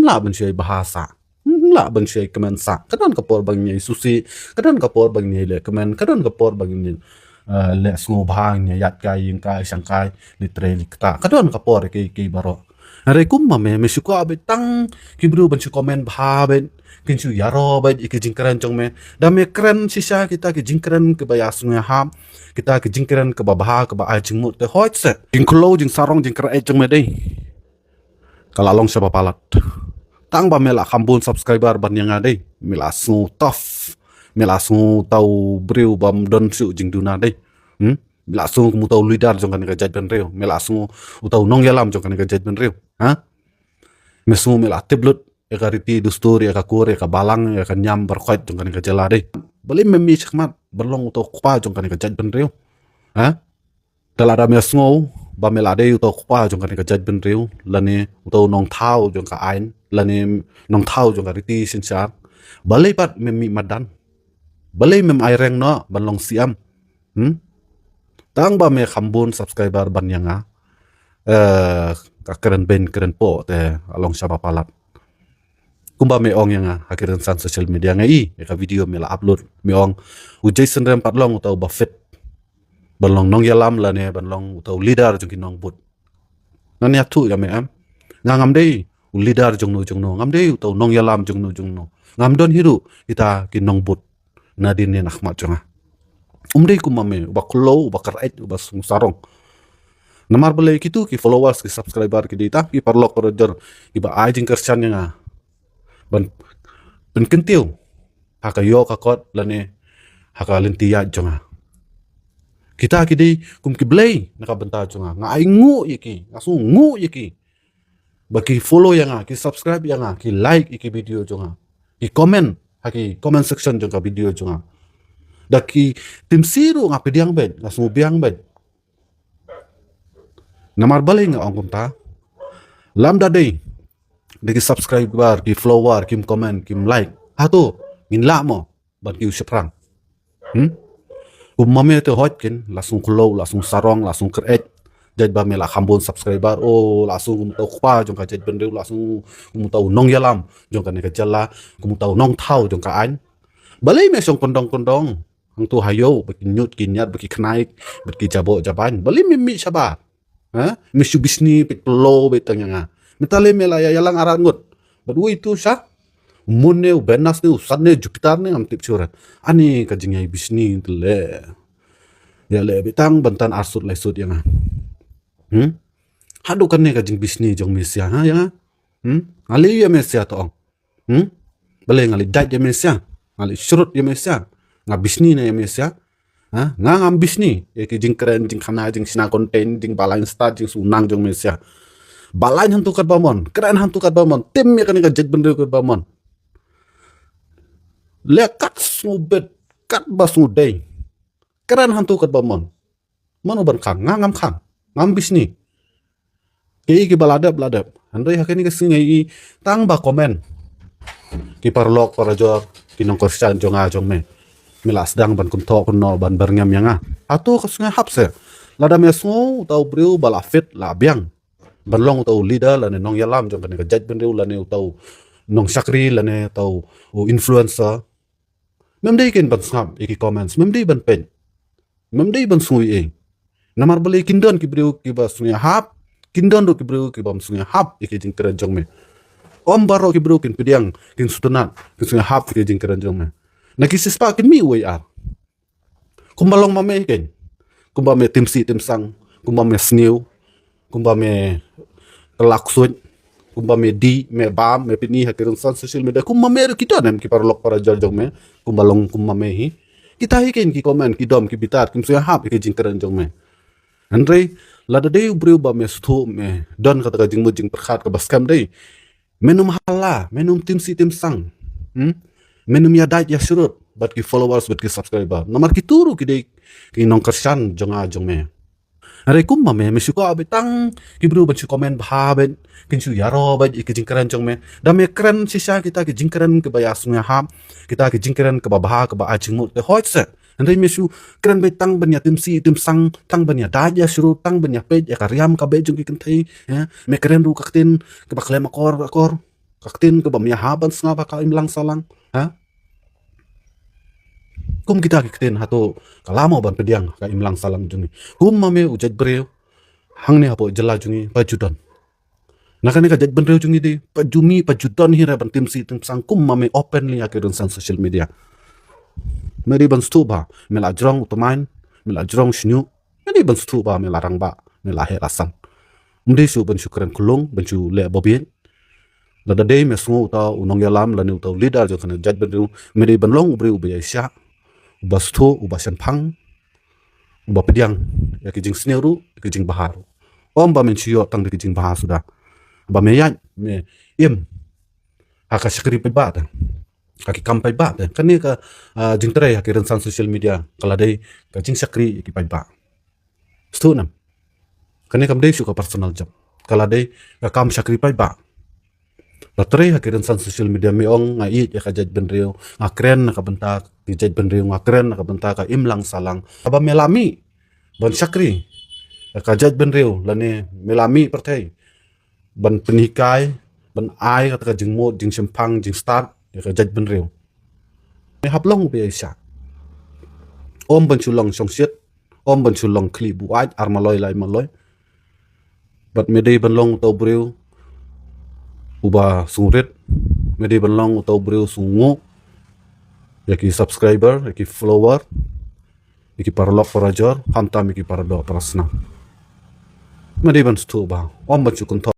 la ban syai bahasa la ban syai kemen sa kadan kapor bang nyai susi kadan kapor bang nyai le kemen kadan kapor bang nyai le sngo bhang nyai yat kai yin kai sang kai litre likta kadan kapor ki baro are kum mame me syuko abet tang kibru ban syuko komen bha ben kinchu yaro bet iki jingkran jong me dame kren sisa kita ki jingkran ke baya sungai ham kita ki jingkran ke babha ke ba jingmut te hoit se jingklo jing sarong jingkra e jong me dei kala long siapa palat tang ba mela khambun subscriber ban yang adei mela su tof mela su tau breu bam don su jing duna dei mela su mu tau leader jong kan ka jaj ben reu mela su utau nong yalam jong kan ka jaj ben reu ha mesu mela tiblut eka riti dustur eka kur eka balang eka nyam berkhoit jong kan ka jela dei beli memi chakmat berlong utau kupa jong kan ka jaj ben reu ha dalara mesngo ba melade utau kupa jong kan ka jaj ben reu lane utau nong thau jong ka ain lane nong thau jong ka riti sinchar balai pat memi madan balai mem aireng no banlong siam tang ba me khambun subscriber ban yanga ka keren ben keren po te along siapa palat kumba me ong yanga hakiran san social media ngai ka video me la upload me ong u Jason rem patlong utau buffet balong nong yalam la ne balong utau leader jong kinong but nan ya tu ya me am ngam dei u leader jong no ngam dei utau nong yalam jong no ngam don hiru kita kinong but nadin ne nakhmat jonga dei kumma me ba klo ba karait ba sarong namar bele kitu ki followers ki subscriber ki dita ki parlok roger ki ba ai jing kersan nga ban kentiu haka yo ka kot lane haka lentia jonga kita kidi kum ki blay naka benta jonga nga ai ngu yiki asu ngu yiki baki follow yanga ki subscribe yanga ki like iki video jonga ki comment haki comment section jonga video jonga daki tim siru nga pediang bed asu biang bed namar balay nga ong kumta lamda day deki subscribe bar ki follower kim comment kim like hato min la mo ban ki usaprang mame te hotkin langsung klo langsung sarong langsung kret jaj ba mela khambun subscriber langsung kum tau khpa jong ka jaj benreu langsung kum tau nong yalam jong ka ne ka jala kum tau nong thau jong ka an balai me song kondong hang tu hayo baki nyut kinyat baki khnai baki jabo jaban balai mi saba ha misu bisni pit plo betang nga metale mela ya yalang arangut badui itu sha munne benas ne usadne Jupiter ne amtip chura ani ka jingai bisni tele ya le betang bantan arsut lesut yang hadu kan ne ka jing bisni jong mesia ha yang ali ya mesia to bale ngali daj ya mesia ngali surut ya mesia nga bisni ne ya mesia ha nga ngam bisni e ki jing keren jing khana jing sina content jing balain start jing sunang jong mesia balain hantu kat bamon keren hantu kat bamon tim ya kan ka jet bendeu kat bamon lekat snubet kat basudai keren hantu kat bamon manu ban khang ngam khang ngam bisni ki baladap andai hakani ka singai tang ba komen ki parlok parajor ki nong korsan jonga jong me milas dang ban kum thok no ban berngam yanga atu ka singai hapse lada mesngo tau breu balafit la biang ban long tau leader la ne nong yalam jong ka jaj ben reu la ne tau nong sakri la ne tau influencer mem dei ken ban snap iki comments mem dei ban pen mem dei ban sui eng namar beli kindon ki breu ki ba sungai hap kindon do ki breu ki bam sungai hap iki jing keren jong me om baro ki breu kin pidiang kin sutunat ki sungai hap ki jing keren jong me naki sispa kin mi we ar kumbalong mame ken kumba me timsi timsang kumba me snew kumba me laksut kumba me di me bam me pini hakirun san social media kumba me kita nem ki parlok para jong me kumbalong kumba me hi kita hi ken ki comment ki dom ki bitar kim sungai hap ki jing keren jong me Andre lada dei breu ba me stu me don kata ka jing mujing perkhat ka baskam dei menum hala menum timsi timsang menum ya dait ya surut bat ki followers bat ki subscriber nomor ki turu ki dei ki nong kersan jonga jong me are kumma me suka abetang ki breu ban su comment bha ben kin su yaro ba ki jingkran jong me da me keren sisa kita ki jingkran ke baya sungai ham kita ki jingkran ke babha ke ba ajingmut te hoit se andai mesu keren betang banya timsi timsang tang banya daja suru tang banya pej ya karyam ka be jong ki kentai ya me keren ru kaktin ke baklem akor kaktin ke bamya haban snga ba ka imlang salang ha kum kita kaktin hato kalamo ban pediang ka imlang salang jungi hum mame ujat breu hang ne hapo jela jungi pajudan nakane ka jat breu jungi di pajudan hira ban tim si tim sang kum mame openly akirin san social media meri ban stuba mela jrong utomain mela jrong shnu meri ban stuba mela rangba mela he rasan mde su ban syukran kulung ban su le bobien lada day mesngo ta unong yalam lani uta leader jo kana jat ban meri ban long ubri ubi sya uba stu uba san phang uba pediang ya kijing sneru kijing baharu om ba men chiyo tang de kijing bahar sudah ba me yan me im haka syakri pe ba kaki kampai ba kan ni ka jing terai haki rensan social media kala dai ka jing sakri ki pai ba stu nam kan ni kam dai suka personal job kala dai ka kam sakri pai ba la terai haki rensan social media me ong ngai ya ka jaj benrio ngakren ka bentak di jaj benrio ngakren ka bentak ka imlang salang aba melami ban sakri ka jaj benrio lane melami pertai ban penikai ban ai ka jing mo jing sempang jing start ya ka jaj benrio me hablong be sya om ban chulong songsiet om ban chulong kli bu ai armaloi lai maloi bat me dei ban long to breu uba sungret me dei ban long to breu sungu ya ki subscriber ya ki follower ya ki parlok parajor hantam ya ki parado parasna me dei ban stu ba om ban chukun